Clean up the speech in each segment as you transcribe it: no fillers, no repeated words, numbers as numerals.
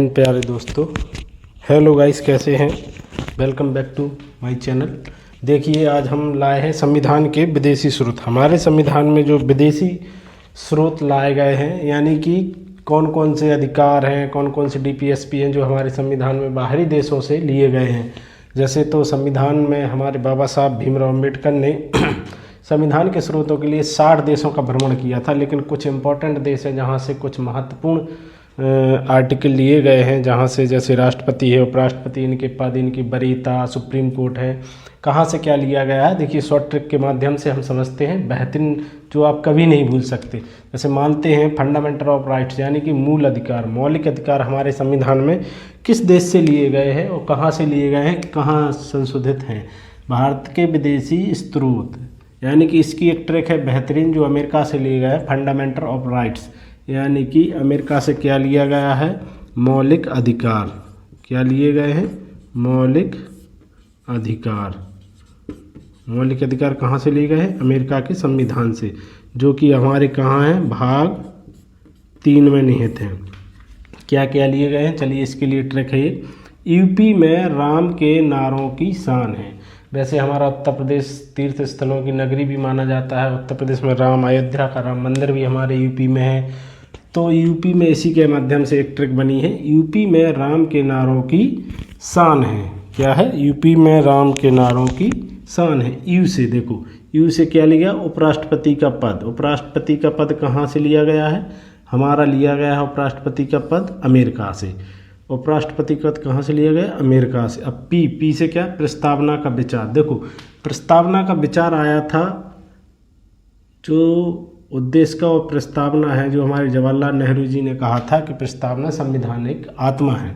हिंद प्यारे दोस्तों। Hello guys, कैसे हैं? Welcome back to my channel. देखिए, आज हम लाए हैं संविधान के विदेशी स्रोत। हमारे संविधान में जो विदेशी स्रोत लाए गए हैं, यानी कि कौन कौन से अधिकार हैं, कौन कौन से डीपीएसपी हैं जो हमारे संविधान में बाहरी देशों से लिए गए हैं। जैसे तो संविधान में हमारे बाबा साहब भीमराव अम्बेडकर ने संविधान के स्रोतों के लिए 60 देशों का भ्रमण किया था, लेकिन कुछ इम्पोर्टेंट देश हैं जहाँ से कुछ महत्वपूर्ण आर्टिकल लिए गए हैं, जहाँ से जैसे राष्ट्रपति है, उपराष्ट्रपति, इनके पद, इनकी वरीयता, सुप्रीम कोर्ट है, कहाँ से क्या लिया गया है। देखिए, शॉर्ट ट्रिक के माध्यम से हम समझते हैं, बेहतरीन, जो आप कभी नहीं भूल सकते। जैसे मानते हैं फंडामेंटल ऑफ राइट्स, यानी कि मूल अधिकार, मौलिक अधिकार हमारे संविधान में किस देश से लिए गए हैं और कहाँ से लिए गए हैं, कहाँ संशोधित हैं। भारत के विदेशी स्रोत, यानी कि इसकी एक ट्रिक है बेहतरीन, जो अमेरिका से लिए गए हैं, फंडामेंटल ऑफ राइट्स, यानी कि अमेरिका से क्या लिया गया है, मौलिक अधिकार। क्या लिए गए हैं? मौलिक अधिकार। मौलिक अधिकार कहाँ से लिए गए हैं? अमेरिका के संविधान से, जो कि हमारे कहाँ हैं, भाग 3 में निहित हैं। क्या क्या लिए गए हैं, चलिए इसके लिए ट्रिक है ये। यूपी में राम के नारों की शान है। वैसे हमारा उत्तर प्रदेश तीर्थ स्थलों की नगरी भी माना जाता है। उत्तर प्रदेश में राम, अयोध्या का राम मंदिर भी हमारे यूपी में है। तो यूपी में इसी के माध्यम से एक ट्रिक बनी है, यूपी में राम के नारों की शान है। क्या है? यूपी में राम के नारों की शान है। यू से देखो, यू से क्या लिया? उपराष्ट्रपति का पद। उपराष्ट्रपति का पद कहाँ से लिया गया है? हमारा लिया गया है उपराष्ट्रपति का पद अमेरिका से। उपराष्ट्रपति का पद कहाँ से लिया गया? अमेरिका से। अब पी से क्या? प्रस्तावना का विचार। देखो, प्रस्तावना का विचार आया था, जो उद्देश्य का वो प्रस्तावना है, जो हमारे जवाहरलाल नेहरू जी ने कहा था कि प्रस्तावना संवैधानिक आत्मा है।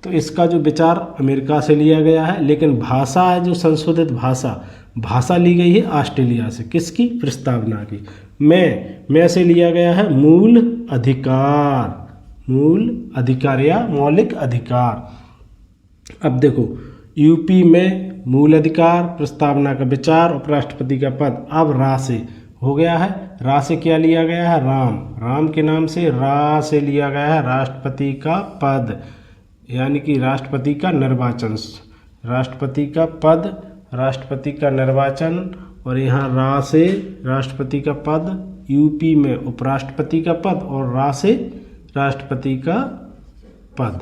तो इसका जो विचार अमेरिका से लिया गया है, लेकिन भाषा है जो संशोधित भाषा ली गई है ऑस्ट्रेलिया से। किसकी? प्रस्तावना की। मैं से लिया गया है मूल अधिकार। मूल अधिकार या मौलिक अधिकार। अब देखो, यूपी में मूल अधिकार, प्रस्तावना का विचार, उपराष्ट्रपति का पद। अब रा से हो गया है। रा से क्या लिया गया है? राम। राम के नाम से रा से लिया गया है राष्ट्रपति का पद, यानी कि राष्ट्रपति का निर्वाचन। राष्ट्रपति का पद, राष्ट्रपति का निर्वाचन, और यहाँ रा से राष्ट्रपति का पद, यूपी में उपराष्ट्रपति का पद, और रा से राष्ट्रपति का पद।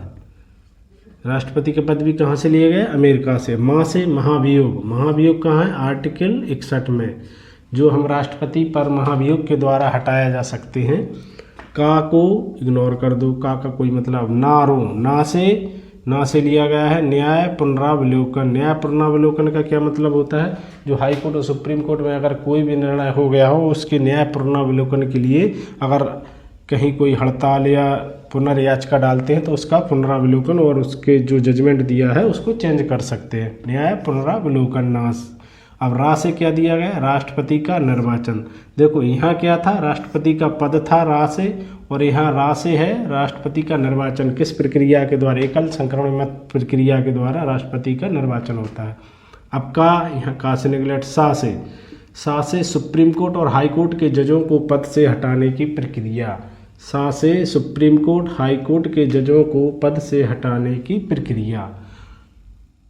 राष्ट्रपति का पद भी कहाँ से लिए गए? अमेरिका से। माँ से महाभियोग। महाभियोग कहाँ है? आर्टिकल 61 में, जो हम राष्ट्रपति पर महाभियोग के द्वारा हटाया जा सकते हैं। का को इग्नोर कर दो, का कोई मतलब नारो। ना से लिया गया है न्याय पुनरावलोकन। न्याय पुनरावलोकन का क्या मतलब होता है? जो हाई कोर्ट और सुप्रीम कोर्ट में अगर कोई भी निर्णय हो गया हो, उसके न्याय पुनरावलोकन के लिए अगर कहीं कोई हड़ताल या पुनर्याचिका डालते हैं, तो उसका पुनरावलोकन और उसके जो जजमेंट दिया है उसको चेंज कर सकते हैं। न्याय पुनरावलोकन नाश। अब रा से क्या दिया गया? राष्ट्रपति का निर्वाचन। देखो, यहाँ क्या था? राष्ट्रपति का पद था रा से, और यहाँ रा से है राष्ट्रपति का निर्वाचन। किस प्रक्रिया के द्वारा? एकल संक्रमण मत प्रक्रिया के द्वारा राष्ट्रपति का निर्वाचन होता है। अब का, यहाँ का से निगलेक्ट। सा से सुप्रीम कोर्ट और हाई कोर्ट के जजों को पद से हटाने की प्रक्रिया। सा से सुप्रीम कोर्ट, हाई कोर्ट के जजों को पद से हटाने की प्रक्रिया।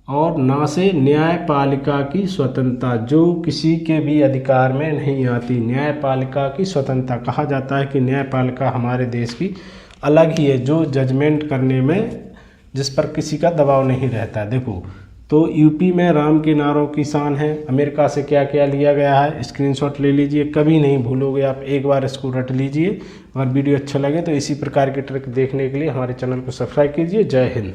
और ना से न्यायपालिका की स्वतंत्रता, जो किसी के भी अधिकार में नहीं आती। न्यायपालिका की स्वतंत्रता। कहा जाता है कि न्यायपालिका हमारे देश की अलग ही है, जो जजमेंट करने में, जिस पर किसी का दबाव नहीं रहता। देखो, तो यूपी में राम के नारों की शान है। अमेरिका से क्या क्या लिया गया है, स्क्रीनशॉट ले लीजिए, कभी नहीं भूलोगे आप, एक बार इसको रट लीजिए। अगर वीडियो अच्छा लगे तो इसी प्रकार के ट्रिक देखने के लिए हमारे चैनल को सब्सक्राइब कीजिए। जय हिंद।